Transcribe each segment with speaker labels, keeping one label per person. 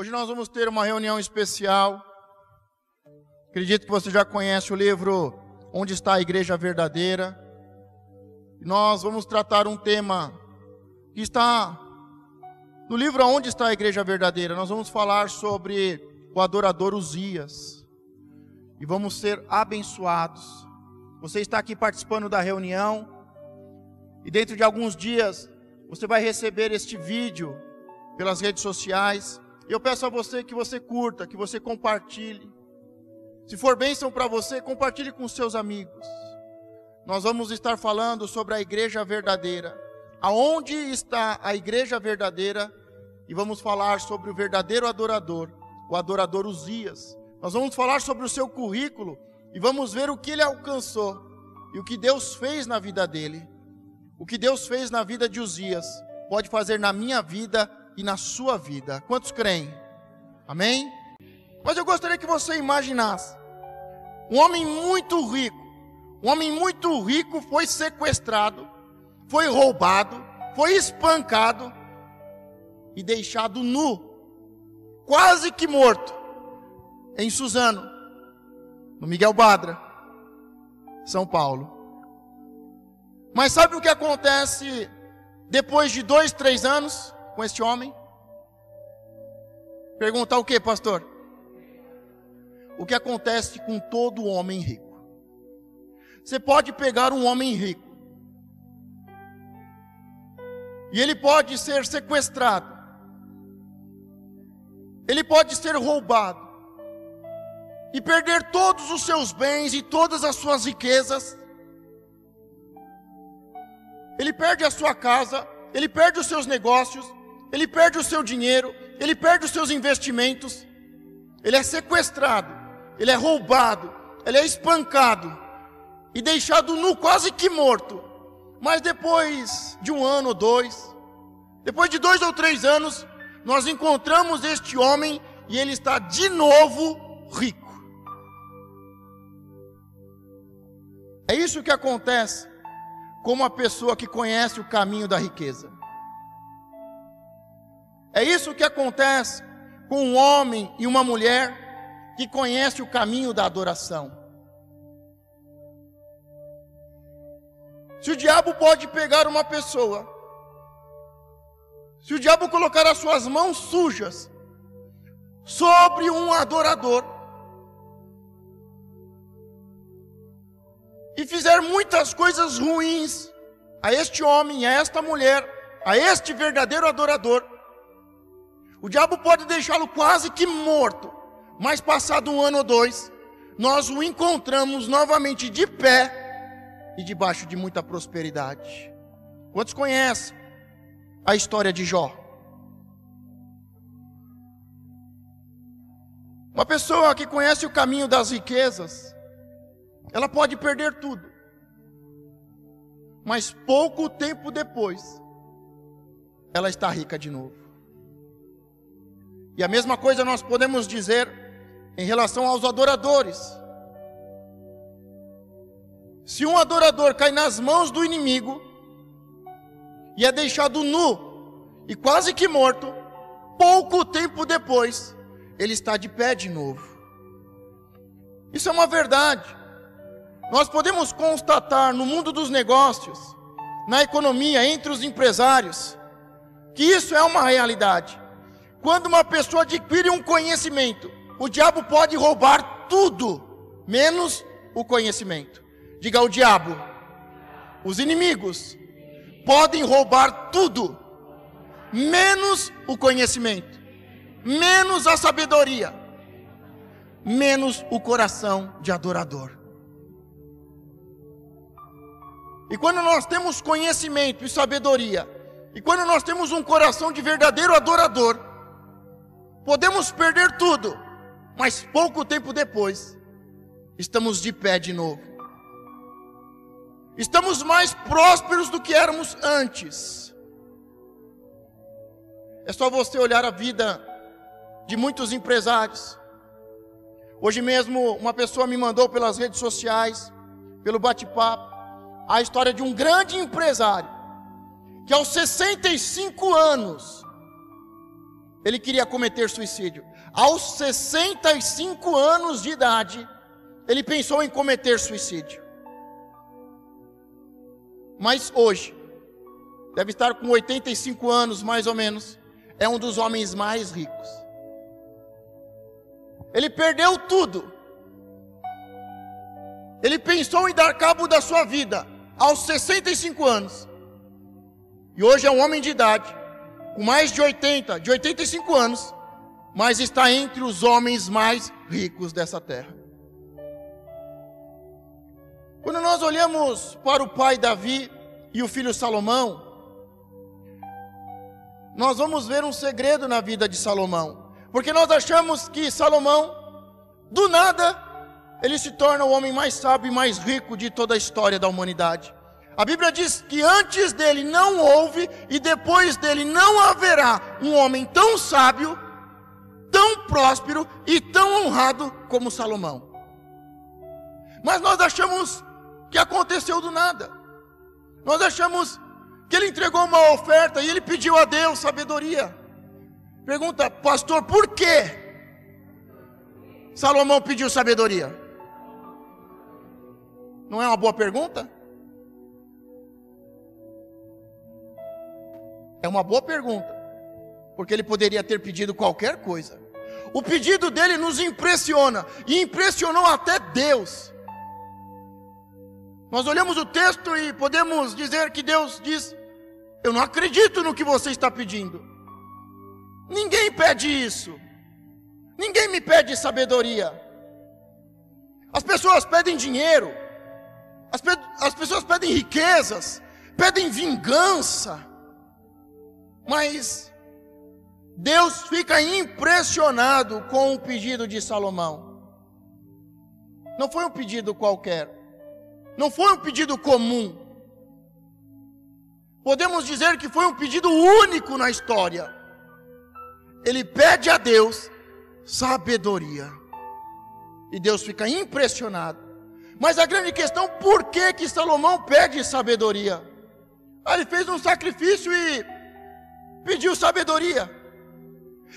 Speaker 1: Hoje nós vamos ter uma reunião especial. Acredito que você já conhece o livro Onde está a Igreja Verdadeira. E nós vamos tratar um tema que está no livro Onde está a Igreja Verdadeira. Nós vamos falar sobre o adorador Uzias. E vamos ser abençoados. Você está aqui participando da reunião. E dentro de alguns dias você vai receber este vídeo pelas redes sociais. E eu peço a você que você curta, que você compartilhe. Se for bênção para você, compartilhe com seus amigos. Nós vamos estar falando sobre a igreja verdadeira. Aonde está a igreja verdadeira? E vamos falar sobre o verdadeiro adorador, o adorador Uzias. Nós vamos falar sobre o seu currículo e vamos ver o que ele alcançou e o que Deus fez na vida dele. O que Deus fez na vida de Uzias pode fazer na minha vida e na sua vida. Quantos creem? Amém? Mas eu gostaria que você imaginasse um homem muito rico. Um homem muito rico foi sequestrado, foi roubado, foi espancado e deixado nu, quase que morto, em Suzano, no Miguel Badra, São Paulo. Mas sabe o que acontece depois de 2, 3 anos com este homem? Perguntar o que, pastor? O que acontece com todo homem rico? Você pode pegar um homem rico e ele pode ser sequestrado, ele pode ser roubado e perder todos os seus bens e todas as suas riquezas. Ele perde a sua casa, ele perde os seus negócios, ele perde o seu dinheiro, ele perde os seus investimentos. Ele é sequestrado, ele é roubado, ele é espancado e deixado nu, quase que morto. Mas depois de 1 ano ou 2, depois de 2 ou 3 anos, nós encontramos este homem e ele está de novo rico. É isso que acontece com uma pessoa que conhece o caminho da riqueza. É isso que acontece com um homem e uma mulher que conhece o caminho da adoração. Se o diabo pode pegar uma pessoa, se o diabo colocar as suas mãos sujas sobre um adorador e fizer muitas coisas ruins a este homem, a esta mulher, a este verdadeiro adorador, o diabo pode deixá-lo quase que morto, mas passado 1 ano ou 2, nós o encontramos novamente de pé e debaixo de muita prosperidade. Quantos conhecem a história de Jó? Uma pessoa que conhece o caminho das riquezas, ela pode perder tudo, mas pouco tempo depois, ela está rica de novo. E a mesma coisa nós podemos dizer em relação aos adoradores. Se um adorador cai nas mãos do inimigo e é deixado nu e quase que morto, pouco tempo depois, ele está de pé de novo. Isso é uma verdade. Nós podemos constatar no mundo dos negócios, na economia, entre os empresários, que isso é uma realidade. Quando uma pessoa adquire um conhecimento, o diabo pode roubar tudo, menos o conhecimento. Diga o diabo. Os inimigos podem roubar tudo, menos o conhecimento, menos a sabedoria, menos o coração de adorador. E quando nós temos conhecimento e sabedoria, e quando nós temos um coração de verdadeiro adorador, podemos perder tudo, mas pouco tempo depois, estamos de pé de novo. Estamos mais prósperos do que éramos antes. É só você olhar a vida de muitos empresários. Hoje mesmo uma pessoa me mandou pelas redes sociais, pelo bate-papo, a história de um grande empresário, que aos 65 anos, ele queria cometer suicídio. Aos 65 anos de idade, ele pensou em cometer suicídio. Mas hoje, deve estar com 85 anos mais ou menos, é um dos homens mais ricos. Ele perdeu tudo. Ele pensou em dar cabo da sua vida aos 65 anos. E hoje é um homem de idade, com mais de 85 anos, mas está entre os homens mais ricos dessa terra. Quando nós olhamos para o pai Davi e o filho Salomão, nós vamos ver um segredo na vida de Salomão. Porque nós achamos que Salomão, do nada, ele se torna o homem mais sábio e mais rico de toda a história da humanidade. A Bíblia diz que antes dele não houve e depois dele não haverá um homem tão sábio, tão próspero e tão honrado como Salomão. Mas nós achamos que aconteceu do nada. Nós achamos que ele entregou uma oferta e ele pediu a Deus sabedoria. Pergunta, pastor, por que Salomão pediu sabedoria? Não é uma boa pergunta? É uma boa pergunta, porque ele poderia ter pedido qualquer coisa. O pedido dele nos impressiona, e impressionou até Deus. Nós olhamos o texto e podemos dizer que Deus diz: eu não acredito no que você está pedindo. Ninguém pede isso. Ninguém me pede sabedoria. As pessoas pedem dinheiro. As pessoas pedem riquezas. Pedem vingança. Mas Deus fica impressionado com o pedido de Salomão. Não foi um pedido qualquer. Não foi um pedido comum. Podemos dizer que foi um pedido único na história. Ele pede a Deus sabedoria. E Deus fica impressionado. Mas a grande questão, por que Salomão pede sabedoria? Ele fez um sacrifício e pediu sabedoria.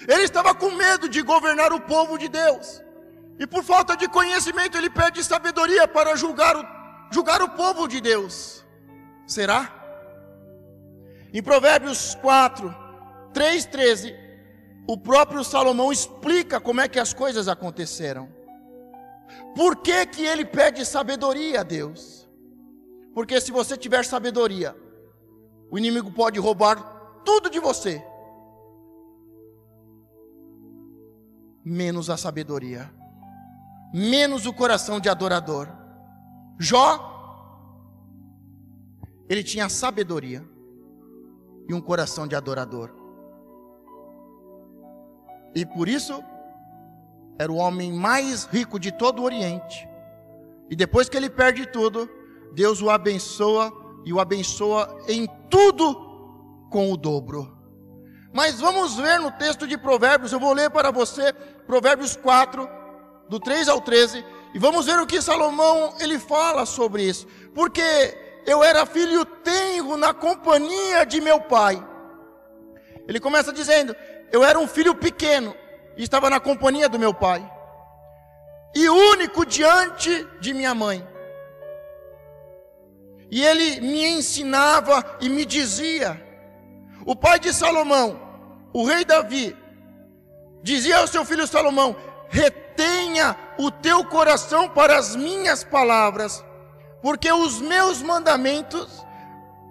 Speaker 1: Ele estava com medo de governar o povo de Deus. E por falta de conhecimento ele pede sabedoria para julgar o povo de Deus. Será? Em Provérbios 4, 3:13, o próprio Salomão explica como é que as coisas aconteceram. Por que ele pede sabedoria a Deus? Porque se você tiver sabedoria, o inimigo pode roubar tudo de você, menos a sabedoria, menos o coração de adorador. Jó, ele tinha sabedoria e um coração de adorador. E por isso, era o homem mais rico de todo o Oriente. E depois que ele perde tudo, Deus o abençoa, e o abençoa em tudo com o dobro. Mas vamos ver no texto de Provérbios, eu vou ler para você, Provérbios 4, do 3 ao 13, e vamos ver o que Salomão, ele fala sobre isso. Porque eu era filho tenro na companhia de meu pai. Ele começa dizendo, eu era um filho pequeno, e estava na companhia do meu pai, e único diante de minha mãe. E ele me ensinava e me dizia. O pai de Salomão, o rei Davi, dizia ao seu filho Salomão: retenha o teu coração para as minhas palavras, porque os meus mandamentos,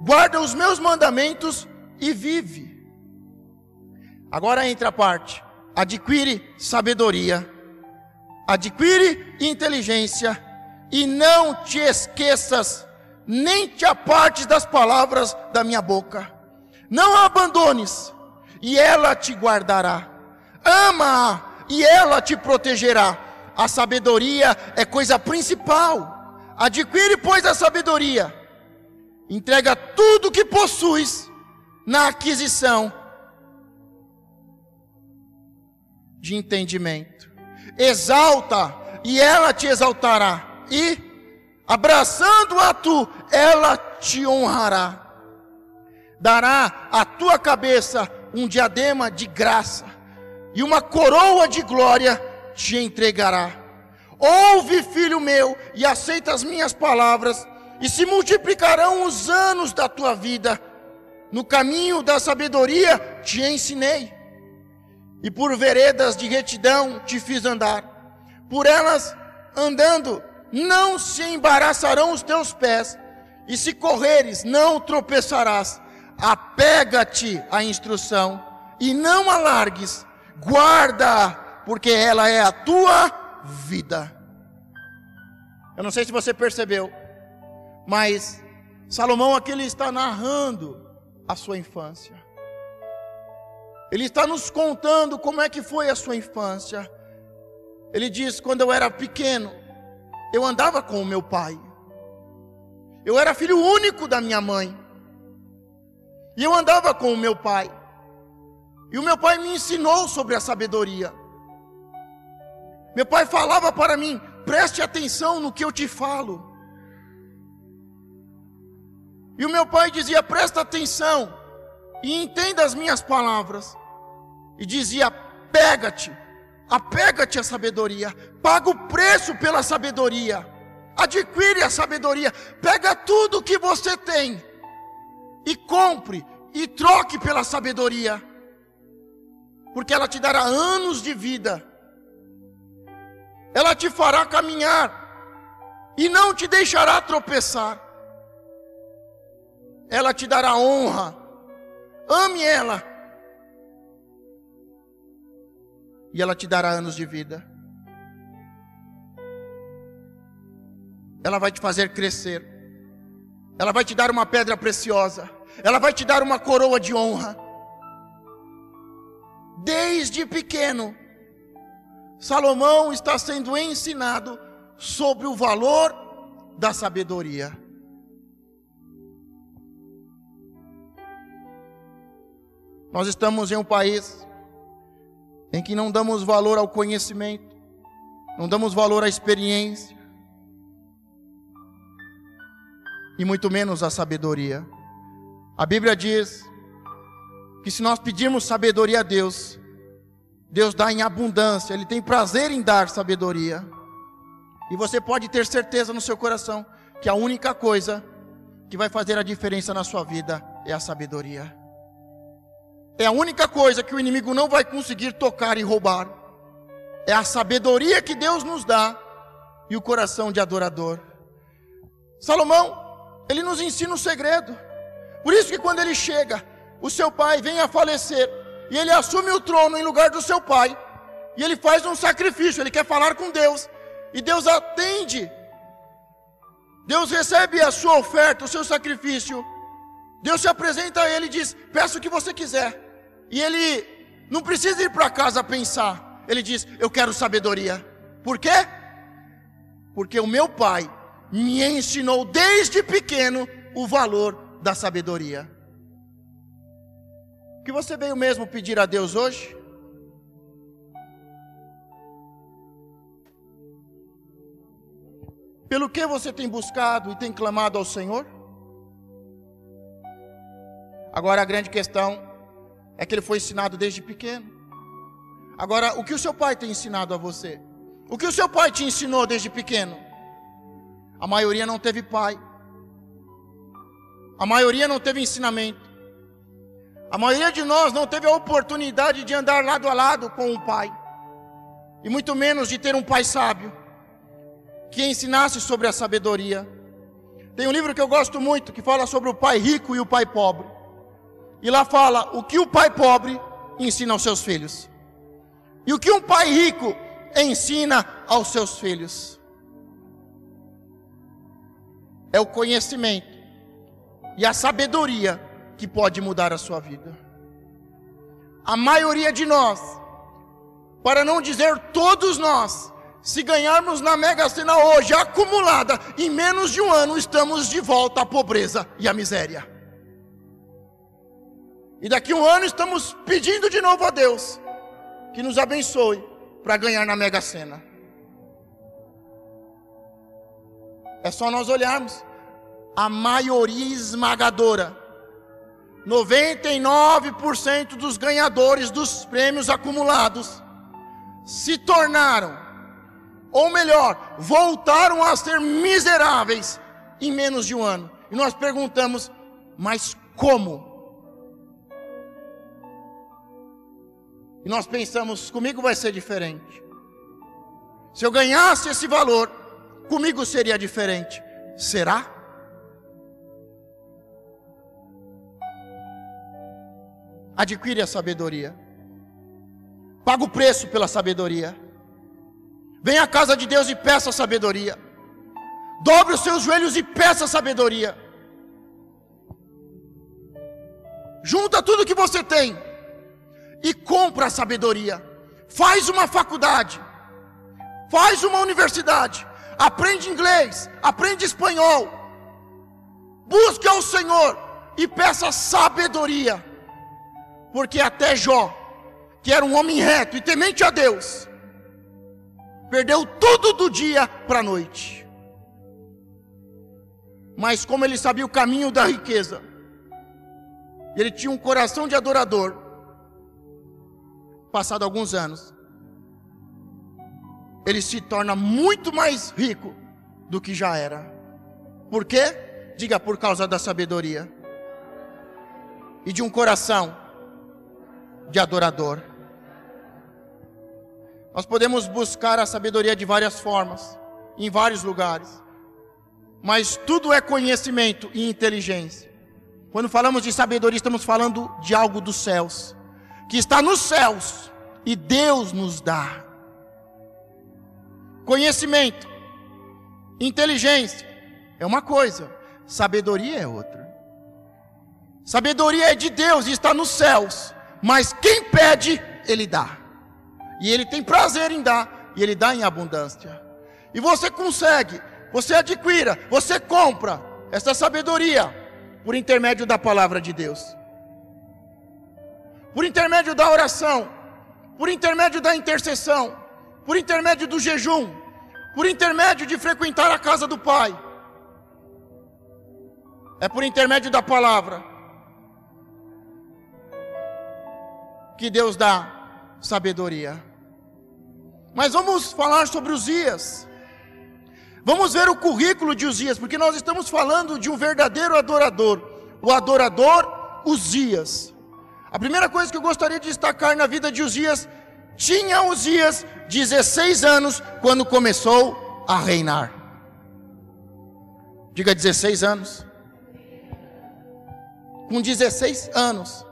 Speaker 1: guarda os meus mandamentos e vive. Agora entra a parte: adquire sabedoria, adquire inteligência, e não te esqueças, nem te apartes das palavras da minha boca. Não a abandones, e ela te guardará. Ama-a, e ela te protegerá. A sabedoria é coisa principal. Adquire, pois, a sabedoria. Entrega tudo o que possuis na aquisição de entendimento. Exalta, e ela te exaltará. E, abraçando-a tu, ela te honrará. Dará à tua cabeça um diadema de graça, e uma coroa de glória te entregará. Ouve, filho meu, e aceita as minhas palavras, e se multiplicarão os anos da tua vida. No caminho da sabedoria te ensinei, e por veredas de retidão te fiz andar. Por elas andando, não se embaraçarão os teus pés, e se correres, não tropeçarás. Apega-te à instrução, e não alargues, guarda, porque ela é a tua vida. Eu não sei se você percebeu, mas Salomão aqui ele está narrando a sua infância. Ele está nos contando como é que foi a sua infância. Ele diz: quando eu era pequeno, eu andava com o meu pai. Eu era filho único da minha mãe. E eu andava com o meu pai. E o meu pai me ensinou sobre a sabedoria. Meu pai falava para mim: preste atenção no que eu te falo. E o meu pai dizia: presta atenção e entenda as minhas palavras. E dizia: apega-te à sabedoria, paga o preço pela sabedoria, adquire a sabedoria, pega tudo que você tem e compre e troque pela sabedoria, porque ela te dará anos de vida, ela te fará caminhar e não te deixará tropeçar, ela te dará honra. Ame ela, e ela te dará anos de vida. Ela vai te fazer crescer. Ela vai te dar uma pedra preciosa. Ela vai te dar uma coroa de honra. Desde pequeno, Salomão está sendo ensinado sobre o valor da sabedoria. Nós estamos em um país em que não damos valor ao conhecimento, não damos valor à experiência, e muito menos à sabedoria. A Bíblia diz que se nós pedirmos sabedoria a Deus, Deus dá em abundância, Ele tem prazer em dar sabedoria. E você pode ter certeza no seu coração que a única coisa que vai fazer a diferença na sua vida é a sabedoria. É a única coisa que o inimigo não vai conseguir tocar e roubar. É a sabedoria que Deus nos dá e o coração de adorador. Salomão, ele nos ensina um segredo. Por isso que quando ele chega, o seu pai vem a falecer e ele assume o trono em lugar do seu pai. E ele faz um sacrifício, ele quer falar com Deus. E Deus atende. Deus recebe a sua oferta, o seu sacrifício. Deus se apresenta a ele e diz: peça o que você quiser. E ele não precisa ir para casa pensar. Ele diz: eu quero sabedoria. Por quê? Porque o meu pai me ensinou desde pequeno o valor da sabedoria. O que você veio mesmo pedir a Deus hoje? Pelo que você tem buscado e tem clamado ao Senhor? Agora a grande questão é que ele foi ensinado desde pequeno. Agora, o que o seu pai tem ensinado a você? O que o seu pai te ensinou desde pequeno? A maioria não teve pai. A maioria não teve ensinamento. A maioria de nós não teve a oportunidade de andar lado a lado com o pai. E muito menos de ter um pai sábio que ensinasse sobre a sabedoria. Tem um livro que eu gosto muito, que fala sobre o pai rico e o pai pobre. E lá fala o que o pai pobre ensina aos seus filhos. E o que um pai rico ensina aos seus filhos. É o conhecimento e a sabedoria que pode mudar a sua vida. A maioria de nós, para não dizer todos nós, se ganharmos na Mega Sena hoje, acumulada, em menos de um ano, estamos de volta à pobreza e à miséria. E daqui a um ano estamos pedindo de novo a Deus que nos abençoe para ganhar na Mega Sena. É só nós olharmos. A maioria esmagadora 99% dos ganhadores dos prêmios acumulados se tornaram, ou melhor, voltaram a ser miseráveis em menos de um ano. E nós perguntamos, mas como? E nós pensamos, comigo vai ser diferente. Se eu ganhasse esse valor, comigo seria diferente. Será? Adquire a sabedoria. Paga o preço pela sabedoria. Venha à casa de Deus e peça sabedoria. Dobre os seus joelhos e peça sabedoria. Junta tudo que você tem e compra a sabedoria. Faz uma faculdade. Faz uma universidade. Aprende inglês. Aprende espanhol. Busque ao Senhor e peça sabedoria. Porque até Jó, que era um homem reto e temente a Deus, perdeu tudo do dia para a noite. Mas como ele sabia o caminho da riqueza, ele tinha um coração de adorador. Passado alguns anos, ele se torna muito mais rico do que já era. Por quê? Diga, por causa da sabedoria e de um coração de adorador. Nós podemos buscar a sabedoria de várias formas, em vários lugares, mas tudo é conhecimento e inteligência. Quando falamos de sabedoria, estamos falando de algo dos céus, que está nos céus e Deus nos dá. Conhecimento, inteligência é uma coisa, sabedoria é outra. Sabedoria é de Deus e está nos céus, mas quem pede, Ele dá. E Ele tem prazer em dar, e Ele dá em abundância. E você consegue, você adquira, você compra essa sabedoria por intermédio da palavra de Deus, por intermédio da oração, por intermédio da intercessão, por intermédio do jejum, por intermédio de frequentar a casa do Pai. É por intermédio da palavra que Deus dá sabedoria. Mas vamos falar sobre Uzias. Vamos ver o currículo de Uzias, porque nós estamos falando de um verdadeiro adorador, o adorador Uzias. A primeira coisa que eu gostaria de destacar na vida de Uzias: tinha Uzias 16 anos quando começou a reinar. Diga 16 anos. Com 16 anos,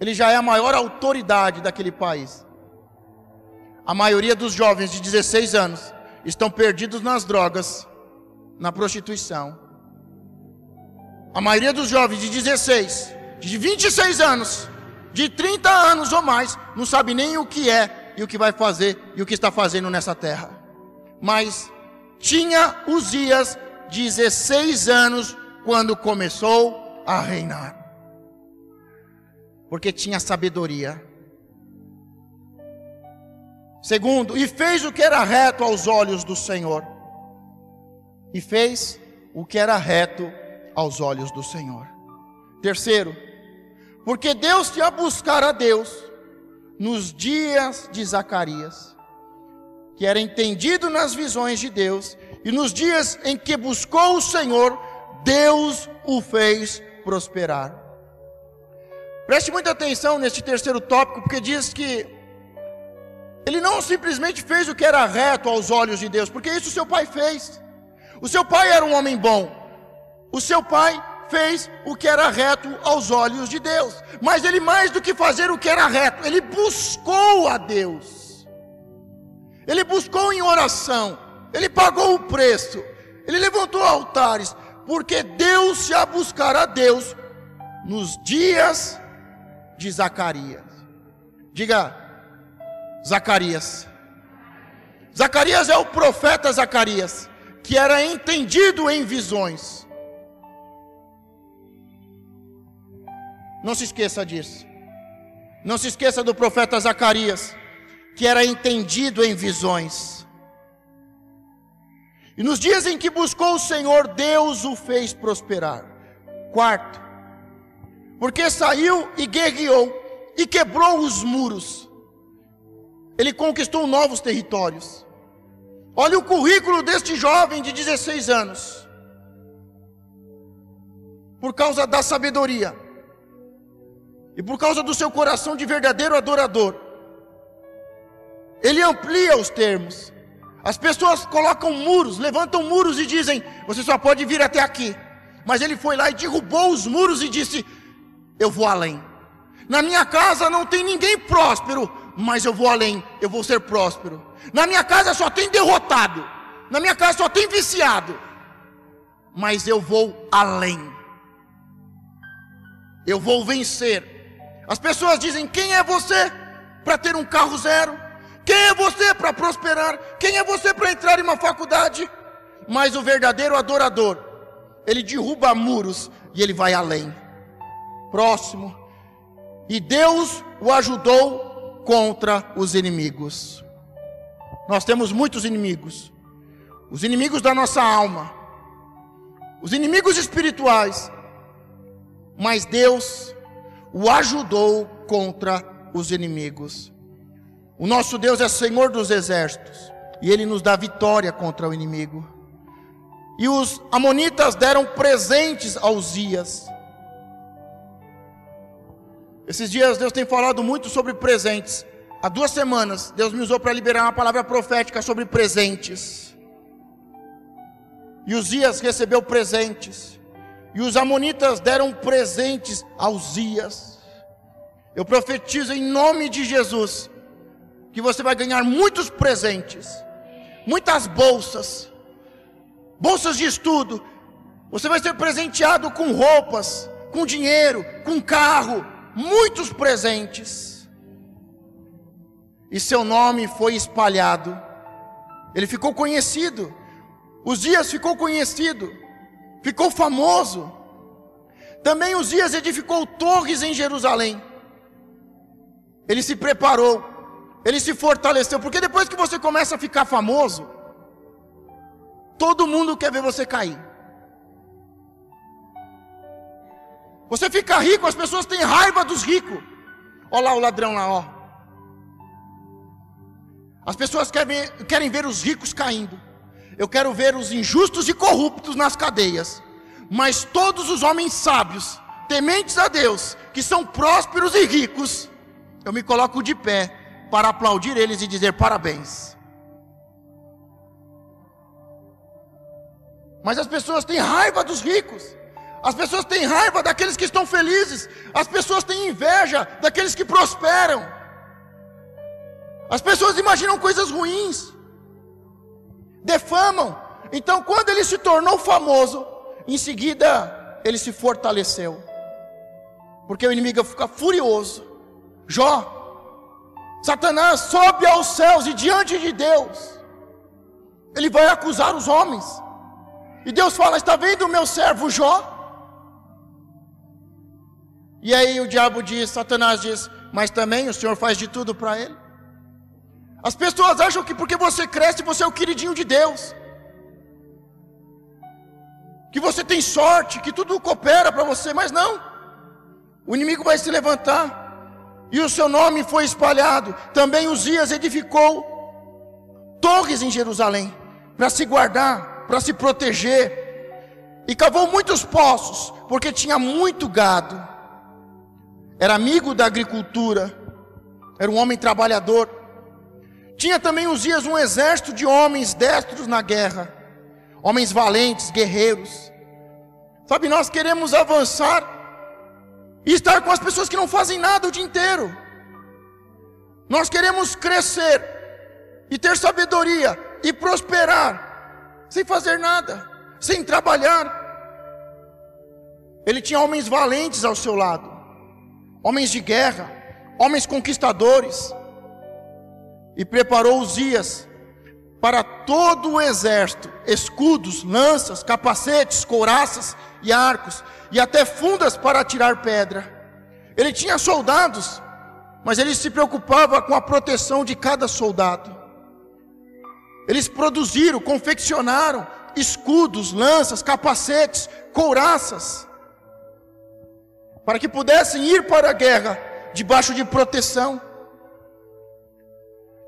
Speaker 1: ele já é a maior autoridade daquele país. A maioria dos jovens de 16 anos estão perdidos nas drogas, na prostituição. A maioria dos jovens de 16, de 26 anos, de 30 anos ou mais, não sabe nem o que é e o que vai fazer e o que está fazendo nessa terra. Mas tinha Uzias 16 anos quando começou a reinar, porque tinha sabedoria. Segundo, e fez o que era reto aos olhos do Senhor. E fez o que era reto aos olhos do Senhor. Terceiro, porque Deus te a buscar a Deus nos dias de Zacarias, que era entendido nas visões de Deus, e nos dias em que buscou o Senhor, Deus o fez prosperar. Preste muita atenção neste terceiro tópico, porque diz que ele não simplesmente fez o que era reto aos olhos de Deus, porque isso seu pai fez. O seu pai era um homem bom. O seu pai fez o que era reto aos olhos de Deus. Mas ele, mais do que fazer o que era reto, ele buscou a Deus. Ele buscou em oração. Ele pagou o preço. Ele levantou altares, porque Deus se a buscar a Deus nos dias de Zacarias. Diga, Zacarias. Zacarias é o profeta Zacarias, que era entendido em visões. Não se esqueça disso. Não se esqueça do profeta Zacarias, que era entendido em visões. E nos dias em que buscou o Senhor, Deus o fez prosperar. Quarto, porque saiu e guerreou e quebrou os muros. Ele conquistou novos territórios. Olha o currículo deste jovem de 16 anos. Por causa da sabedoria e por causa do seu coração de verdadeiro adorador, ele amplia os termos. As pessoas colocam muros, levantam muros e dizem: você só pode vir até aqui. Mas ele foi lá e derrubou os muros e disse: eu vou além. Na minha casa não tem ninguém próspero, mas eu vou além, eu vou ser próspero. Na minha casa só tem derrotado, na minha casa só tem viciado, mas eu vou além. Eu vou vencer. As pessoas dizem: quem é você para ter um carro zero? Quem é você para prosperar? Quem é você para entrar em uma faculdade? Mas o verdadeiro adorador, ele derruba muros e ele vai além. Próximo. E Deus o ajudou contra os inimigos. Nós temos muitos inimigos. Os inimigos da nossa alma, os inimigos espirituais. Mas Deus o ajudou contra os inimigos. O nosso Deus é Senhor dos exércitos, e Ele nos dá vitória contra o inimigo. E os amonitas deram presentes a Uzias. Esses dias Deus tem falado muito sobre presentes. Há 2 semanas Deus me usou para liberar uma palavra profética sobre presentes. E Uzias recebeu presentes. E os amonitas deram presentes a Uzias. Eu profetizo em nome de Jesus que você vai ganhar muitos presentes, muitas bolsas, bolsas de estudo. Você vai ser presenteado com roupas, com dinheiro, com carro, muitos presentes. E seu nome foi espalhado. Ele ficou conhecido. Uzias ficou conhecido, ficou famoso. Também Uzias edificou torres em Jerusalém. Ele se preparou, ele se fortaleceu, porque depois que você começa a ficar famoso, todo mundo quer ver você cair. Você fica rico, as pessoas têm raiva dos ricos. Olha lá o ladrão lá, ó. As pessoas querem ver os ricos caindo. Eu quero ver os injustos e corruptos nas cadeias. Mas todos os homens sábios, tementes a Deus, que são prósperos e ricos, eu me coloco de pé para aplaudir eles e dizer parabéns. Mas as pessoas têm raiva dos ricos. As pessoas têm raiva daqueles que estão felizes. As pessoas têm inveja daqueles que prosperam. As pessoas imaginam coisas ruins, defamam. Então, quando ele se tornou famoso, em seguida ele se fortaleceu, porque o inimigo fica furioso. Jó, Satanás sobe aos céus e diante de Deus ele vai acusar os homens. E Deus fala: está vendo o meu servo Jó? E aí o diabo diz, Satanás diz: mas também o Senhor faz de tudo para ele. As pessoas acham que porque você cresce, você é o queridinho de Deus, que você tem sorte, que tudo coopera para você. Mas não, o inimigo vai se levantar, e o seu nome foi espalhado. Também Uzias edificou torres em Jerusalém, para se guardar, para se proteger, e cavou muitos poços, porque tinha muito gado. Era amigo da agricultura, era um homem trabalhador. Tinha também Uzias um exército de homens destros na guerra, homens valentes, guerreiros. Sabe, nós queremos avançar e estar com as pessoas que não fazem nada o dia inteiro. Nós queremos crescer e ter sabedoria e prosperar sem fazer nada, sem trabalhar. Ele tinha homens valentes ao seu lado, homens de guerra, homens conquistadores. E preparou Uzias para todo o exército, escudos, lanças, capacetes, couraças e arcos, e até fundas para atirar pedra. Ele tinha soldados, mas ele se preocupava com a proteção de cada soldado. Eles produziram, confeccionaram escudos, lanças, capacetes, couraças. para que pudessem ir para a guerra debaixo de proteção.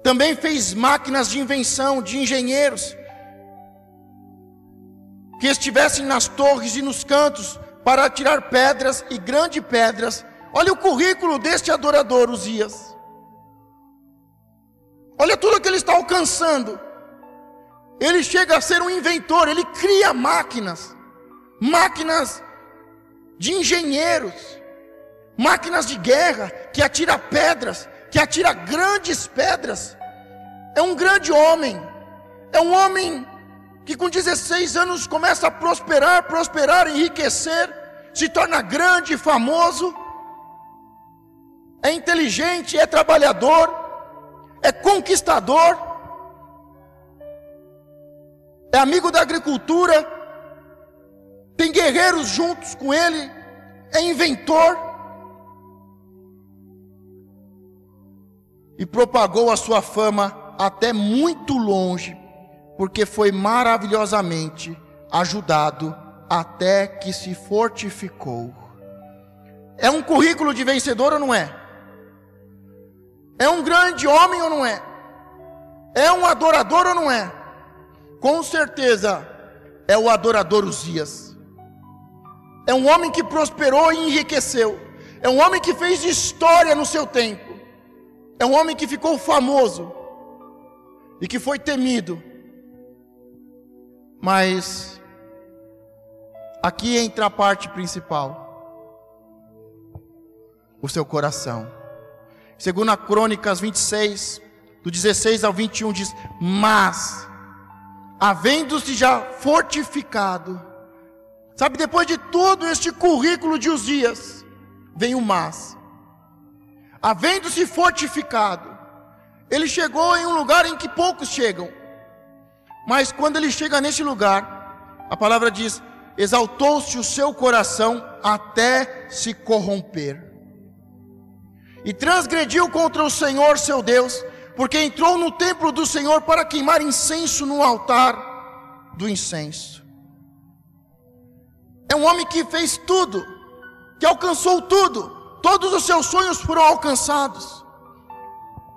Speaker 1: Também fez máquinas de invenção, de engenheiros, que estivessem nas torres e nos cantos, para tirar pedras e grandes pedras. Olha o currículo deste adorador, Uzias. Olha tudo que ele está alcançando. Ele chega a ser um inventor, ele cria máquinas de engenheiros, máquinas de guerra, que atira pedras, que atira grandes pedras. É um grande homem, é um homem que com 16 anos começa a prosperar, enriquecer, se torna grande, famoso, é inteligente, é trabalhador, é conquistador, é amigo da agricultura, tem guerreiros juntos com ele, é inventor, e propagou a sua fama até muito longe, porque foi maravilhosamente ajudado até que se fortificou. É um currículo de vencedor ou não é? É um grande homem ou não é? É um adorador ou não é? Com certeza é o adorador Uzias. É um homem que prosperou e enriqueceu. É um homem que fez história no seu tempo. É um homem que ficou famoso e que foi temido. Mas aqui entra a parte principal: o seu coração. Segundo a Crônicas 26, do 16 ao 21, diz: mas, havendo-se já fortificado. Sabe, depois de todo este currículo de Uzias, vem o mas. Havendo-se fortificado, ele chegou em um lugar em que poucos chegam. Mas quando ele chega nesse lugar, a palavra diz: exaltou-se o seu coração até se corromper. E transgrediu contra o Senhor seu Deus, porque entrou no templo do Senhor para queimar incenso no altar do incenso. É um homem que fez tudo, que alcançou tudo, todos os seus sonhos foram alcançados.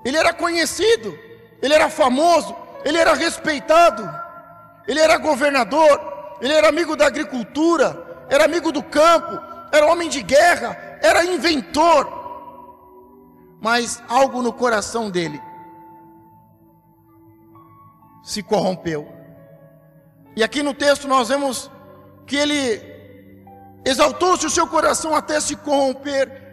Speaker 1: Ele era conhecido, ele era famoso, ele era respeitado, ele era governador, ele era amigo da agricultura, era amigo do campo, era homem de guerra, era inventor. Mas algo no coração dele se corrompeu. E aqui no texto nós vemos que ele exaltou-se o seu coração até se corromper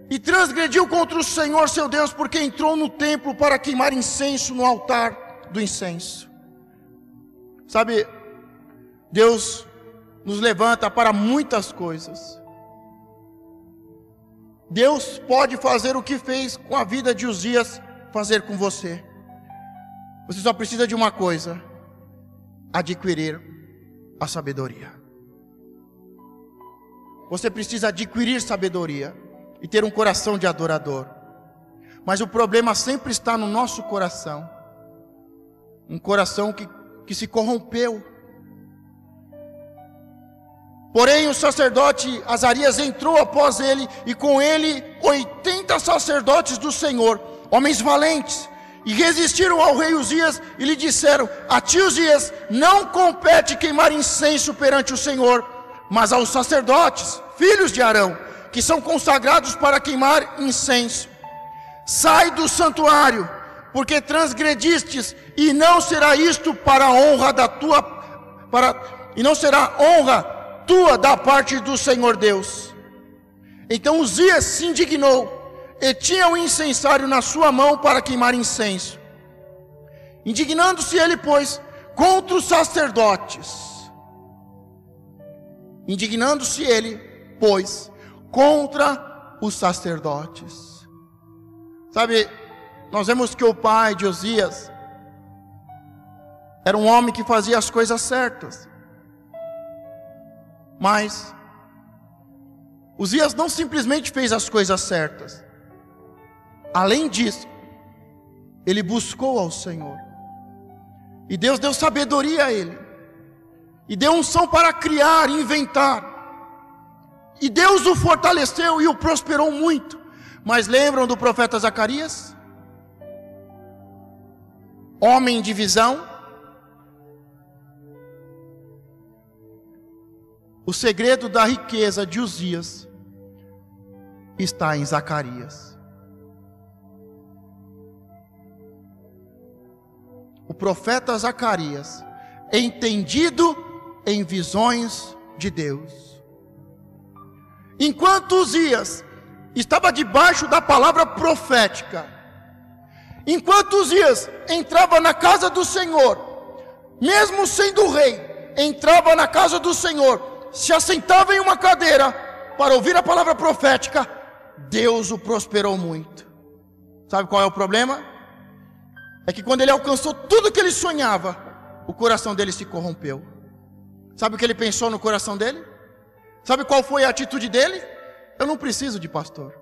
Speaker 1: e transgrediu contra o Senhor seu Deus, porque entrou no templo para queimar incenso no altar do incenso. Sabe, Deus nos levanta para muitas coisas. Deus pode fazer o que fez com a vida de Uzias, fazer com você. Você só precisa de uma coisa: adquirir a sabedoria. Você precisa adquirir sabedoria e ter um coração de adorador. Mas o problema sempre está no nosso coração. Um coração que se corrompeu. Porém o sacerdote Azarias entrou após ele, e com ele 80 sacerdotes do Senhor, homens valentes, e resistiram ao rei Uzias e lhe disseram: a ti, Uzias, não compete queimar incenso perante o Senhor, mas aos sacerdotes, filhos de Arão, que são consagrados para queimar incenso. Sai do santuário, porque transgredistes, e não será isto para a honra da tua, e não será honra tua da parte do Senhor Deus. Então Uzias se indignou, e tinha o incensário na sua mão para queimar incenso. Indignando-se ele, pois, contra os sacerdotes. Indignando-se ele, pois, contra os sacerdotes. Sabe, nós vemos que o pai de Uzias era um homem que fazia as coisas certas. Mas Uzias não simplesmente fez as coisas certas. Além disso, ele buscou ao Senhor. E Deus deu sabedoria a ele. E deu unção para criar, inventar. e Deus o fortaleceu e o prosperou muito. Mas lembram do profeta Zacarias? Homem de visão. O segredo da riqueza de Uzias está em Zacarias. O profeta Zacarias, entendido em visões de Deus. Enquanto Uzias estava debaixo da palavra profética, enquanto Uzias entrava na casa do Senhor, mesmo sendo rei, entrava na casa do Senhor, se assentava em uma cadeira para ouvir a palavra profética, Deus o prosperou muito. Sabe qual é o problema? É que quando ele alcançou tudo que ele sonhava, o coração dele se corrompeu. Sabe o que ele pensou no coração dele? Sabe qual foi a atitude dele? Eu não preciso de pastor.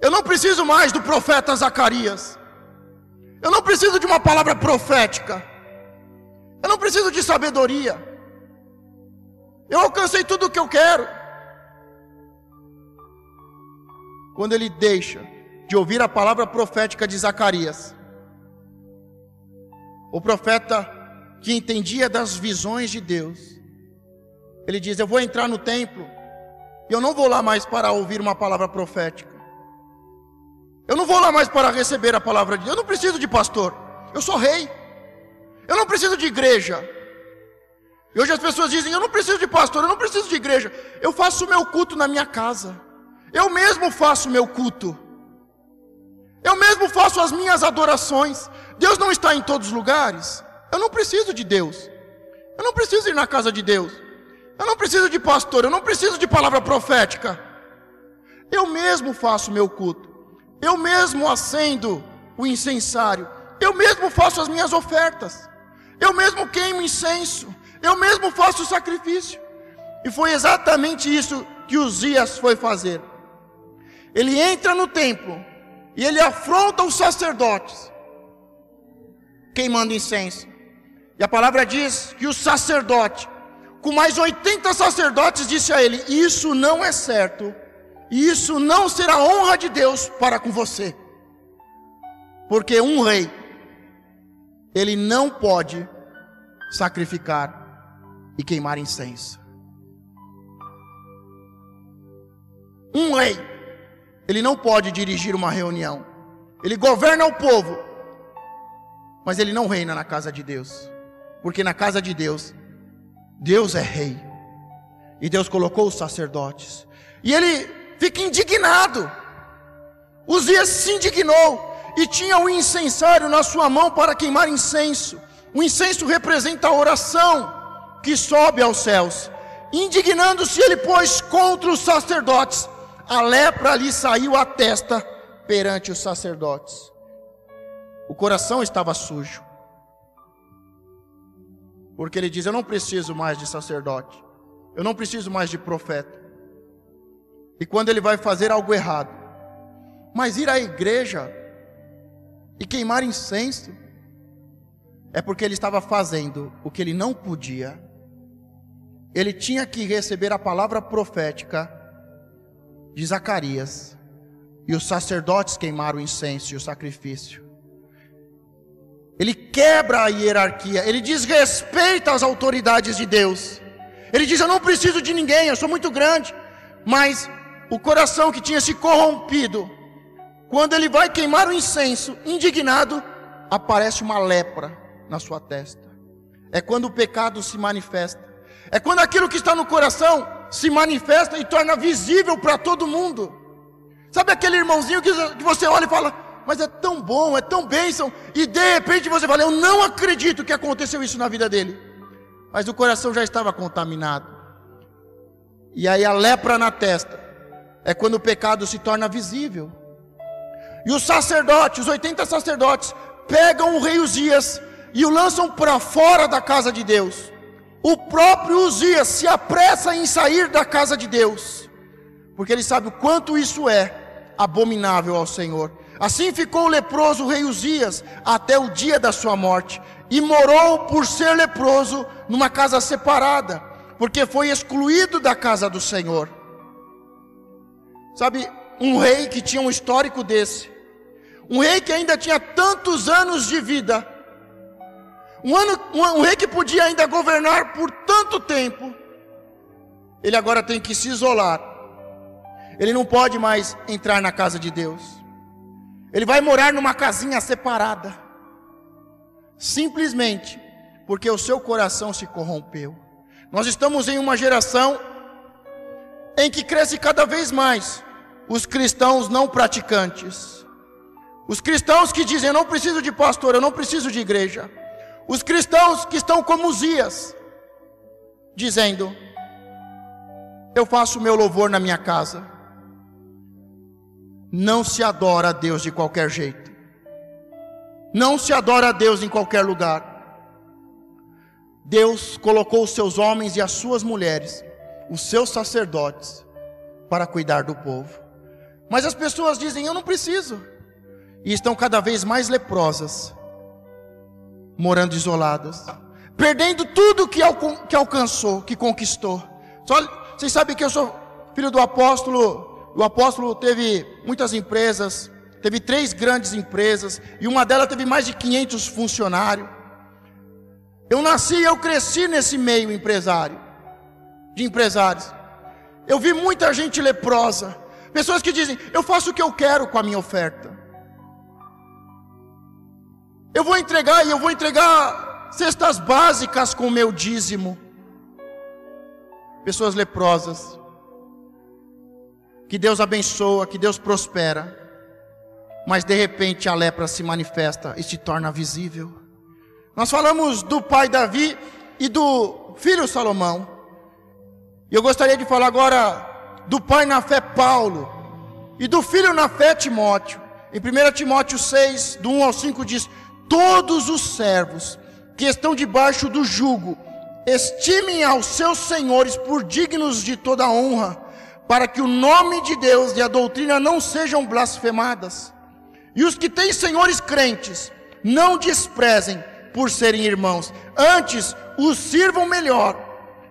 Speaker 1: Eu não preciso mais do profeta Zacarias. Eu não preciso de uma palavra profética. Eu não preciso de sabedoria. Eu alcancei tudo o que eu quero. Quando ele deixa de ouvir a palavra profética de Zacarias, o profeta que entendia das visões de Deus, ele diz: eu vou entrar no templo e eu não vou lá mais para ouvir uma palavra profética. Eu não vou lá mais para receber a palavra de Deus. Eu não preciso de pastor. Eu sou rei. Eu não preciso de igreja. E hoje as pessoas dizem: eu não preciso de pastor, eu não preciso de igreja. Eu faço o meu culto na minha casa. Eu mesmo faço o meu culto. Eu mesmo faço as minhas adorações. Deus não está em todos os lugares. Eu não preciso de Deus. Eu não preciso ir na casa de Deus. Eu não preciso de pastor, eu não preciso de palavra profética. Eu mesmo faço o meu culto. Eu mesmo acendo o incensário. Eu mesmo faço as minhas ofertas. Eu mesmo queimo incenso. Eu mesmo faço o sacrifício. E foi exatamente isso que Uzias foi fazer. Ele entra no templo e ele afronta os sacerdotes, queimando incenso. E a palavra diz que o sacerdote, com mais 80 sacerdotes, disse a ele: isso não é certo, e isso não será honra de Deus para com você. Porque um rei, ele não pode sacrificar e queimar incenso. Um rei, ele não pode dirigir uma reunião. Ele governa o povo, mas ele não reina na casa de Deus. Porque na casa de Deus, Deus é rei. E Deus colocou os sacerdotes. E ele fica indignado. Uzias se indignou e tinha o incensário na sua mão para queimar incenso. O incenso representa a oração que sobe aos céus. Indignando-se, ele pôs contra os sacerdotes. A lepra lhe saiu à testa perante os sacerdotes. O coração estava sujo, porque ele diz: eu não preciso mais de sacerdote, eu não preciso mais de profeta. E quando ele vai fazer algo errado, mas ir à igreja e queimar incenso, é porque ele estava fazendo o que ele não podia. Ele tinha que receber a palavra profética de Zacarias, e os sacerdotes queimaram o incenso e o sacrifício. Ele quebra a hierarquia, ele desrespeita as autoridades de Deus. Ele diz: eu não preciso de ninguém, eu sou muito grande. Mas o coração que tinha se corrompido, quando ele vai queimar o incenso, indignado, aparece uma lepra na sua testa. É quando o pecado se manifesta. É quando aquilo que está no coração se manifesta e torna visível para todo mundo. Sabe aquele irmãozinho que você olha e fala: mas é tão bom, é tão bênção, e de repente você fala: eu não acredito que aconteceu isso na vida dele. Mas o coração já estava contaminado. E aí a lepra na testa é quando o pecado se torna visível. E os sacerdotes, os 80 sacerdotes, pegam o rei Uzias e o lançam para fora da casa de Deus. O próprio Uzias se apressa em sair da casa de Deus, porque ele sabe o quanto isso é abominável ao Senhor. Assim ficou o leproso rei Uzias até o dia da sua morte, e morou por ser leproso numa casa separada, porque foi excluído da casa do Senhor. Sabe, um rei que tinha um histórico desse, um rei que ainda tinha tantos anos de vida, um rei que podia ainda governar por tanto tempo, ele agora tem que se isolar. Ele não pode mais entrar na casa de Deus. Ele vai morar numa casinha separada, simplesmente porque o seu coração se corrompeu. Nós estamos em uma geração em que cresce cada vez mais os cristãos não praticantes, os cristãos que dizem: eu não preciso de pastor, eu não preciso de igreja. Os cristãos que estão como Uzias, dizendo: eu faço o meu louvor na minha casa. Não se adora a Deus de qualquer jeito, não se adora a Deus em qualquer lugar. Deus colocou os seus homens e as suas mulheres, os seus sacerdotes, para cuidar do povo. Mas as pessoas dizem: eu não preciso, e estão cada vez mais leprosas, morando isoladas, perdendo tudo que alcançou, que conquistou. Vocês sabem que eu sou filho do apóstolo. O apóstolo teve muitas empresas, teve 3 grandes empresas, e uma delas teve mais de 500 funcionários. Eu nasci e eu cresci nesse meio de empresários. Eu vi muita gente leprosa, pessoas que dizem: eu faço o que eu quero com a minha oferta. Eu vou entregar cestas básicas com o meu dízimo. Pessoas leprosas, que Deus abençoa, que Deus prospera, mas de repente a lepra se manifesta e se torna visível. Nós falamos do pai Davi e do filho Salomão, e eu gostaria de falar agora do pai na fé Paulo e do filho na fé Timóteo. Em 1 Timóteo 6, do 1 ao 5 diz: todos os servos que estão debaixo do jugo estimem aos seus senhores por dignos de toda honra, para que o nome de Deus e a doutrina não sejam blasfemadas. E os que têm senhores crentes, não desprezem por serem irmãos, antes os sirvam melhor,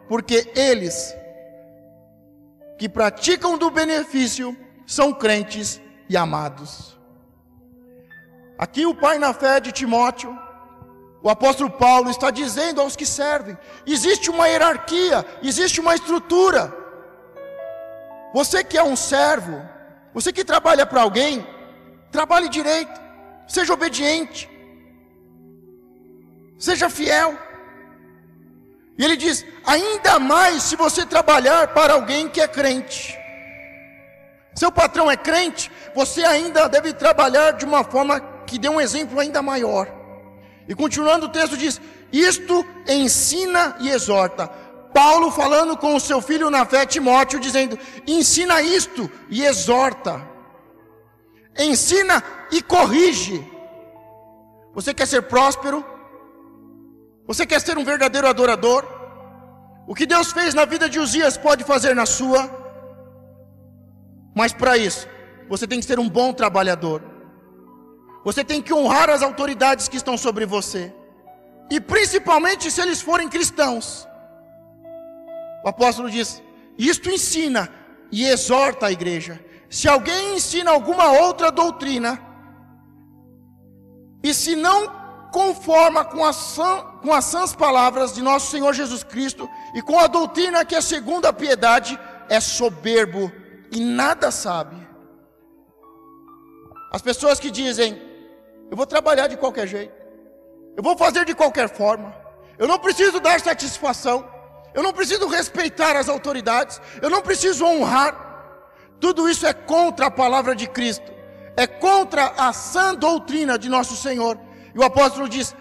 Speaker 1: porque eles que praticam do benefício são crentes e amados. Aqui o pai na fé de Timóteo, o apóstolo Paulo está dizendo aos que servem: existe uma hierarquia, existe uma estrutura. Você que é um servo, você que trabalha para alguém, trabalhe direito, seja obediente, seja fiel. E ele diz: ainda mais se você trabalhar para alguém que é crente. Seu patrão é crente, você ainda deve trabalhar de uma forma que dê um exemplo ainda maior. E continuando o texto diz: isto ensina e exorta. Paulo falando com o seu filho na fé Timóteo, dizendo: ensina isto e exorta, ensina e corrige. Você quer ser próspero? Você quer ser um verdadeiro adorador? O que Deus fez na vida de Uzias pode fazer na sua. Mas para isso, você tem que ser um bom trabalhador. Você tem que honrar as autoridades que estão sobre você, e principalmente se eles forem cristãos. O apóstolo diz: isto ensina e exorta a igreja. Se alguém ensina alguma outra doutrina, e se não conforma com as sãs palavras de nosso Senhor Jesus Cristo, e com a doutrina que é segundo a piedade, é soberbo e nada sabe. As pessoas que dizem: eu vou trabalhar de qualquer jeito, eu vou fazer de qualquer forma, eu não preciso dar satisfação, eu não preciso respeitar as autoridades, eu não preciso honrar. Tudo isso é contra a palavra de Cristo, é contra a sã doutrina de nosso Senhor. E o apóstolo diz: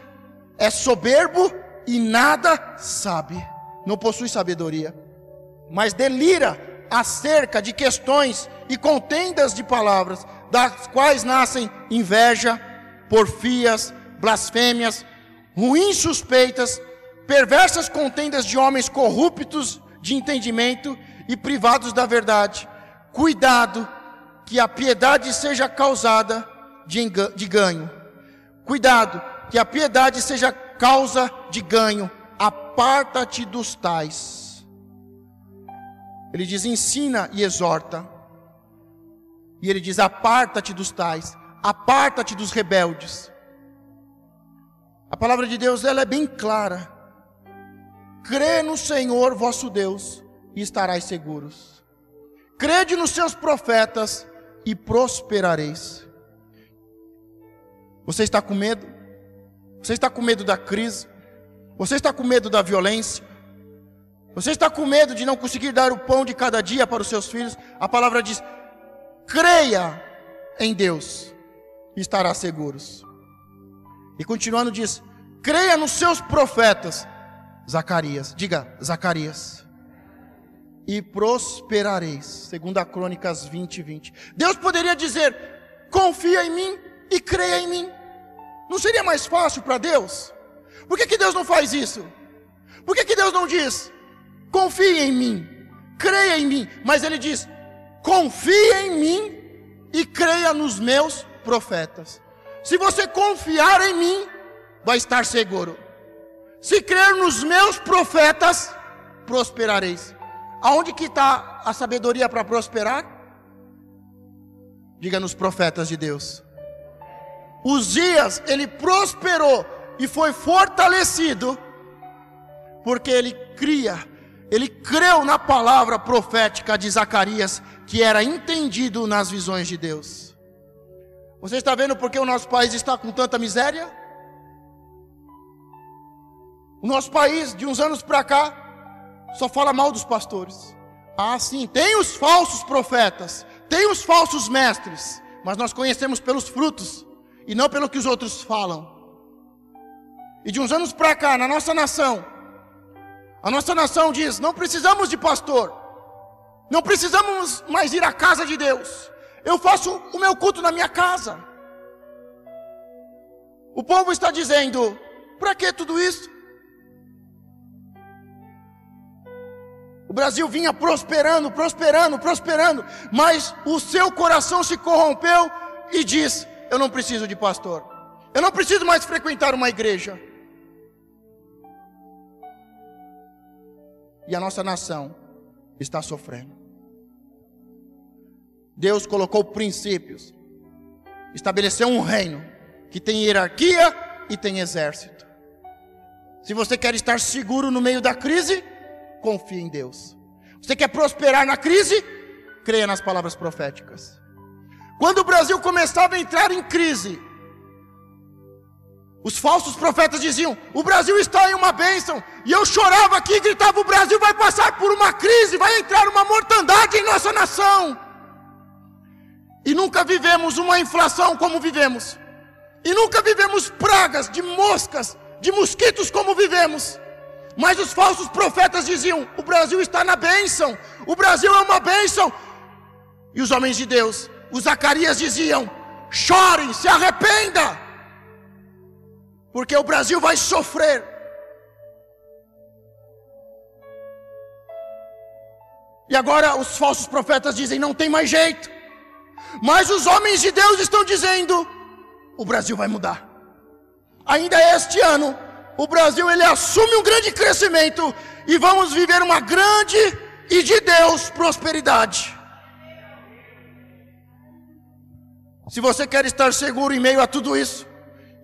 Speaker 1: é soberbo e nada sabe, não possui sabedoria, mas delira acerca de questões e contendas de palavras, das quais nascem inveja, porfias, blasfêmias, ruins suspeitas, perversas contendas de homens corruptos de entendimento e privados da verdade. Cuidado, que a piedade seja causada de ganho. Cuidado, que a piedade seja causa de ganho. Aparta-te dos tais. Ele diz: ensina e exorta. E ele diz: aparta-te dos tais, aparta-te dos rebeldes. A palavra de Deus, ela é bem clara. Crê no Senhor vosso Deus e estarais seguros. Crede nos seus profetas e prosperareis. Você está com medo? Você está com medo da crise? Você está com medo da violência? Você está com medo de não conseguir dar o pão de cada dia para os seus filhos? A palavra diz: creia em Deus e estarás seguros. E continuando diz: creia nos seus profetas. Zacarias, diga Zacarias. E prosperareis. 2 Crônicas 20:20. Deus poderia dizer: confia em mim e creia em mim. Não seria mais fácil para Deus? Por que Deus não faz isso? Por que Deus não diz: confie em mim, creia em mim? Mas Ele diz: confia em mim e creia nos meus profetas. Se você confiar em mim, vai estar seguro. Se crer nos meus profetas, prosperareis. Aonde que está a sabedoria para prosperar? Diga: nos profetas de Deus. Uzias, ele prosperou e foi fortalecido, porque ele creu na palavra profética de Zacarias, que era entendido nas visões de Deus. Você está vendo por que o nosso país está com tanta miséria? O nosso país, de uns anos para cá, só fala mal dos pastores. Ah, sim, tem os falsos profetas, tem os falsos mestres, mas nós conhecemos pelos frutos e não pelo que os outros falam. E de uns anos para cá, na nossa nação, a nossa nação diz: não precisamos de pastor, não precisamos mais ir à casa de Deus, eu faço o meu culto na minha casa. O povo está dizendo: para que tudo isso? O Brasil vinha prosperando, mas o seu coração se corrompeu e diz: eu não preciso de pastor, eu não preciso mais frequentar uma igreja. E a nossa nação está sofrendo. Deus colocou princípios, estabeleceu um reino que tem hierarquia e tem exército. Se você quer estar seguro no meio da crise, confie em Deus. Você quer prosperar na crise? Creia nas palavras proféticas. Quando o Brasil começava a entrar em crise, os falsos profetas diziam: o Brasil está em uma bênção. E eu chorava aqui e gritava: o Brasil vai passar por uma crise, vai entrar uma mortandade em nossa nação. E nunca vivemos uma inflação como vivemos. E nunca vivemos pragas de moscas, de mosquitos como vivemos. Mas os falsos profetas diziam: o Brasil está na bênção, o Brasil é uma bênção. E os homens de Deus, os Zacarias, diziam: chorem, se arrependa, porque o Brasil vai sofrer. E agora os falsos profetas dizem: não tem mais jeito. Mas os homens de Deus estão dizendo: o Brasil vai mudar. Ainda este ano o Brasil ele assume um grande crescimento e vamos viver uma grande e de Deus prosperidade. Se você quer estar seguro em meio a tudo isso,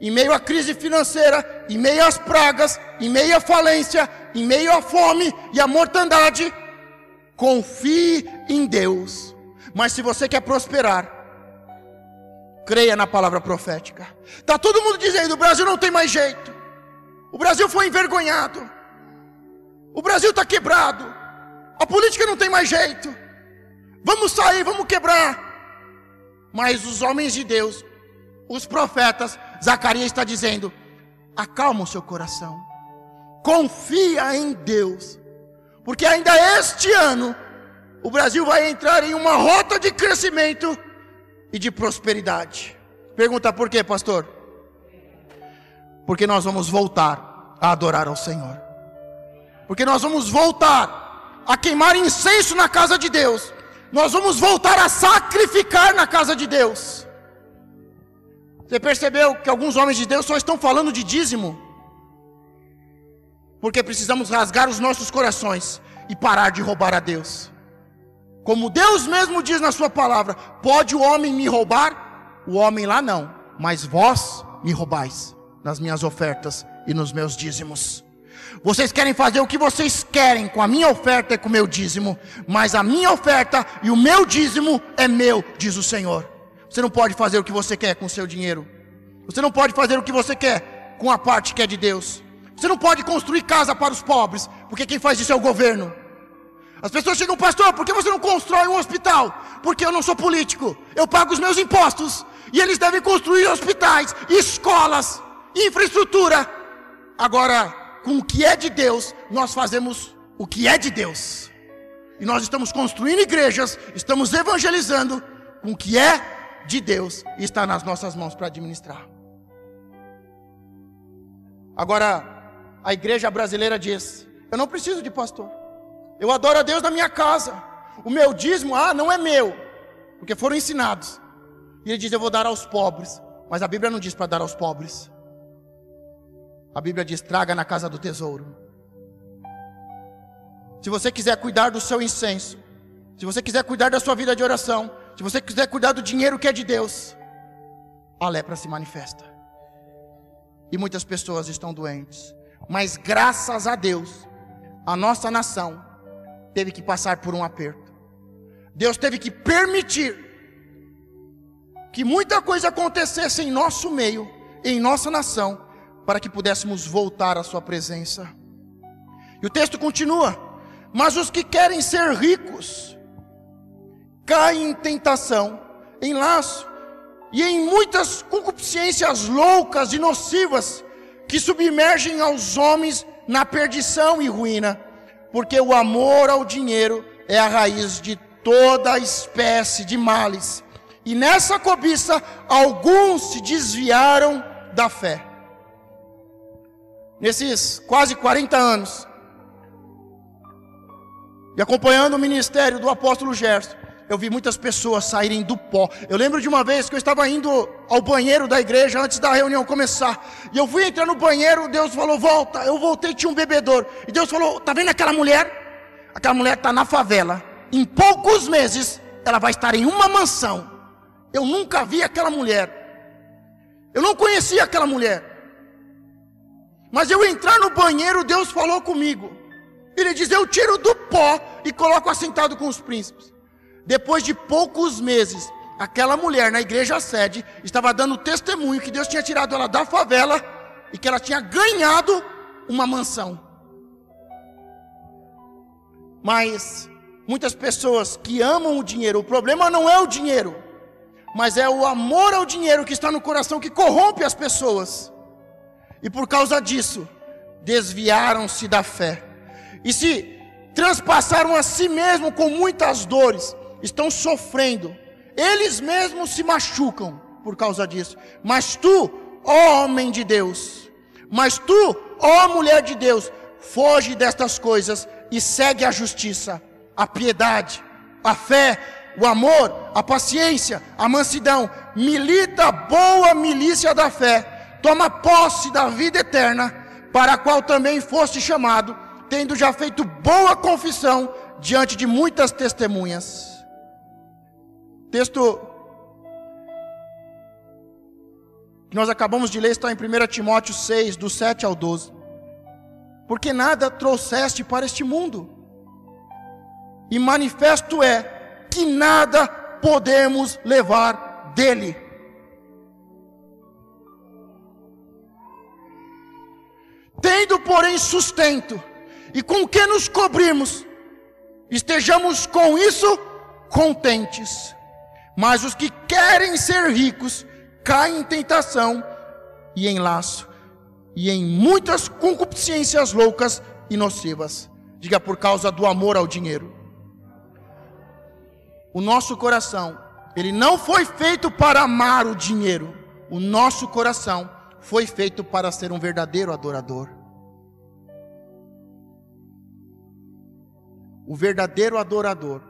Speaker 1: em meio à crise financeira, em meio às pragas, em meio à falência, em meio à fome e à mortandade, confie em Deus. Mas se você quer prosperar, creia na palavra profética. Está todo mundo dizendo: o Brasil não tem mais jeito, o Brasil foi envergonhado, o Brasil está quebrado, a política não tem mais jeito, vamos sair, vamos quebrar. Mas os homens de Deus, os profetas, Zacarias está dizendo: acalma o seu coração, confia em Deus, porque ainda este ano o Brasil vai entrar em uma rota de crescimento e de prosperidade. Pergunta: por quê, pastor? Porque nós vamos voltar a adorar ao Senhor, porque nós vamos voltar a queimar incenso na casa de Deus, nós vamos voltar a sacrificar na casa de Deus. Você percebeu que alguns homens de Deus só estão falando de dízimo? Porque precisamos rasgar os nossos corações e parar de roubar a Deus. Como Deus mesmo diz na sua palavra: pode o homem me roubar? O homem lá não, mas vós me roubais nas minhas ofertas e nos meus dízimos. Vocês querem fazer o que vocês querem com a minha oferta e com o meu dízimo, mas a minha oferta e o meu dízimo é meu, diz o Senhor. Você não pode fazer o que você quer com o seu dinheiro. Você não pode fazer o que você quer com a parte que é de Deus. Você não pode construir casa para os pobres, porque quem faz isso é o governo. As pessoas chegam: pastor, por que você não constrói um hospital? Porque eu não sou político, eu pago os meus impostos, e eles devem construir hospitais, escolas, infraestrutura. Agora, com o que é de Deus, nós fazemos o que é de Deus. E nós estamos construindo igrejas, estamos evangelizando com o que é de Deus e está nas nossas mãos para administrar. Agora, a igreja brasileira diz: eu não preciso de pastor, eu adoro a Deus na minha casa, o meu dízimo, não é meu, porque foram ensinados. E ele diz: eu vou dar aos pobres. Mas a Bíblia não diz para dar aos pobres. A Bíblia diz: traga na casa do tesouro. Se você quiser cuidar do seu incenso, se você quiser cuidar da sua vida de oração, se você quiser cuidar do dinheiro que é de Deus, a lepra se manifesta. E muitas pessoas estão doentes. Mas graças a Deus, a nossa nação teve que passar por um aperto. Deus teve que permitir que muita coisa acontecesse em nosso meio, em nossa nação, para que pudéssemos voltar à sua presença. E o texto continua: mas os que querem ser ricos caem em tentação, em laço e em muitas concupiscências loucas e nocivas, que submergem aos homens na perdição e ruína, porque o amor ao dinheiro é a raiz de toda espécie de males, e nessa cobiça alguns se desviaram da fé. Nesses quase 40 anos, e acompanhando o ministério do apóstolo Gerson, eu vi muitas pessoas saírem do pó. Eu lembro de uma vez que eu estava indo ao banheiro da igreja antes da reunião começar, e eu fui entrar no banheiro, Deus falou: volta. Eu voltei, tinha um bebedouro, e Deus falou: tá vendo aquela mulher? Aquela mulher está na favela, em poucos meses ela vai estar em uma mansão. Eu nunca vi aquela mulher, eu não conhecia aquela mulher, mas eu entrar no banheiro, Deus falou comigo. Ele diz: eu tiro do pó e coloco assentado com os príncipes. Depois de poucos meses, aquela mulher na igreja sede estava dando testemunho que Deus tinha tirado ela da favela e que ela tinha ganhado uma mansão. Mas muitas pessoas que amam o dinheiro, o problema não é o dinheiro, mas é o amor ao dinheiro que está no coração, que corrompe as pessoas. E por causa disso, desviaram-se da fé e se transpassaram a si mesmos com muitas dores. Estão sofrendo, eles mesmos se machucam por causa disso. Mas tu, ó homem de Deus, mas tu, ó mulher de Deus, foge destas coisas e segue a justiça, a piedade, a fé, o amor, a paciência, a mansidão. Milita a boa milícia da fé, toma posse da vida eterna, para a qual também foste chamado, tendo já feito boa confissão diante de muitas testemunhas. Texto que nós acabamos de ler está em 1 Timóteo 6, do 7 ao 12. Porque nada trouxeste para este mundo, e manifesto é que nada podemos levar dele. Tendo, porém, sustento, e com que nos cobrimos, estejamos com isso contentes. Mas os que querem ser ricos caem em tentação e em laço, e em muitas concupiscências loucas e nocivas. Diga: por causa do amor ao dinheiro. O nosso coração, ele não foi feito para amar o dinheiro. O nosso coração foi feito para ser um verdadeiro adorador. O verdadeiro adorador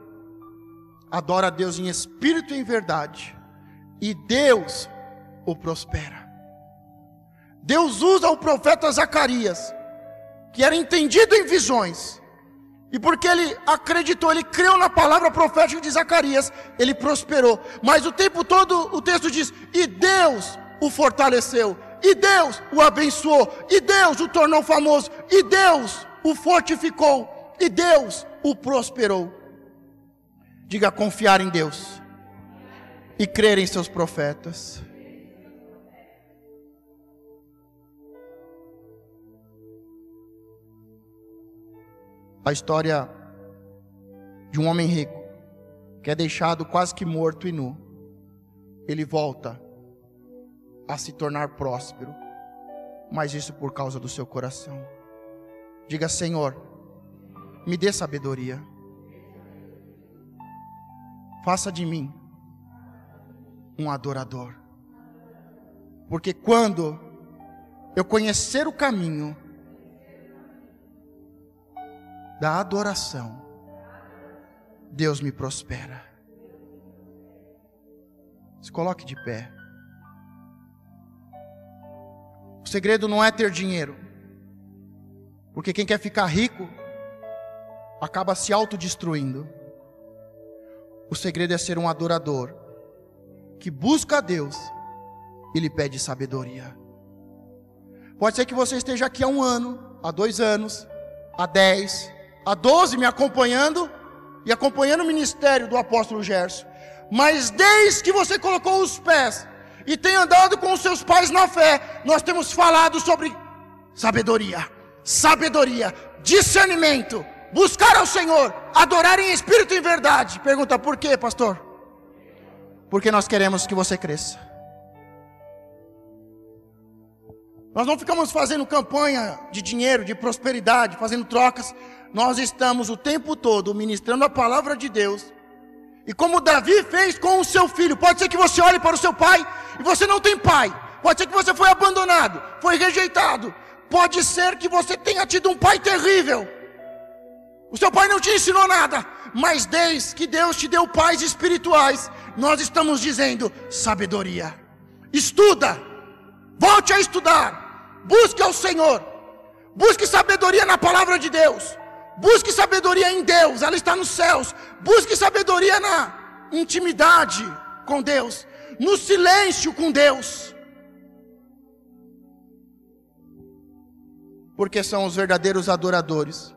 Speaker 1: adora a Deus em espírito e em verdade, e Deus o prospera. Deus usa o profeta Zacarias, que era entendido em visões, E porque ele acreditou, ele creu na palavra profética de Zacarias, ele prosperou. Mas o tempo todo o texto diz: e Deus o fortaleceu, e Deus o abençoou, e Deus o tornou famoso, e Deus o fortificou, e Deus o prosperou. Diga: confiar em Deus e crer em seus profetas. A história de um homem rico que é deixado quase que morto e nu. Ele volta a se tornar próspero, mas isso por causa do seu coração. Diga: Senhor, me dê sabedoria. Faça de mim um adorador. Porque quando eu conhecer o caminho da adoração, Deus me prospera. Se coloque de pé. O segredo não é ter dinheiro, porque quem quer ficar rico acaba se autodestruindo. O segredo é ser um adorador que busca a Deus e lhe pede sabedoria. Pode ser que você esteja aqui há 1 ano, há 2 anos, há 10, há 12 me acompanhando e acompanhando o ministério do apóstolo Gerson. Mas desde que você colocou os pés e tem andado com os seus pais na fé, nós temos falado sobre sabedoria, discernimento, buscar ao Senhor, adorar em espírito e em verdade. Pergunta: por quê, pastor? Porque nós queremos que você cresça. Nós não ficamos fazendo campanha de dinheiro, de prosperidade, fazendo trocas. Nós estamos o tempo todo ministrando a palavra de Deus. E como Davi fez com o seu filho. Pode ser que você olhe para o seu pai e você não tem pai. Pode ser que você foi abandonado, foi rejeitado. Pode ser que você tenha tido um pai terrível. O seu pai não te ensinou nada. Mas desde que Deus te deu pais espirituais, nós estamos dizendo: sabedoria. Estuda. Volte a estudar. Busque ao Senhor. Busque sabedoria na palavra de Deus. Busque sabedoria em Deus, ela está nos céus. Busque sabedoria na intimidade com Deus, no silêncio com Deus. Porque são os verdadeiros adoradores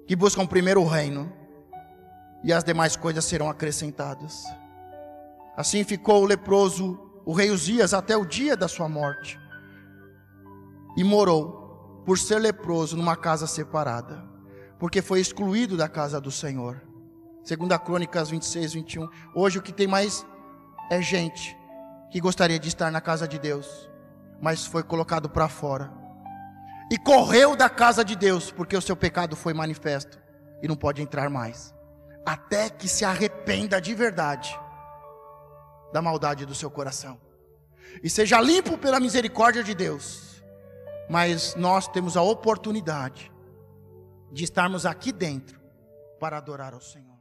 Speaker 1: que buscam primeiro o reino, e as demais coisas serão acrescentadas. Assim ficou o leproso, o rei Uzias, até o dia da sua morte, e morou, por ser leproso, numa casa separada, porque foi excluído da casa do Senhor. 2 Crônicas 26, 21. Hoje o que tem mais é gente que gostaria de estar na casa de Deus, mas foi colocado para fora, e correu da casa de Deus, porque o seu pecado foi manifesto, e não pode entrar mais, até que se arrependa de verdade da maldade do seu coração, e seja limpo pela misericórdia de Deus. Mas nós temos a oportunidade de estarmos aqui dentro para adorar ao Senhor.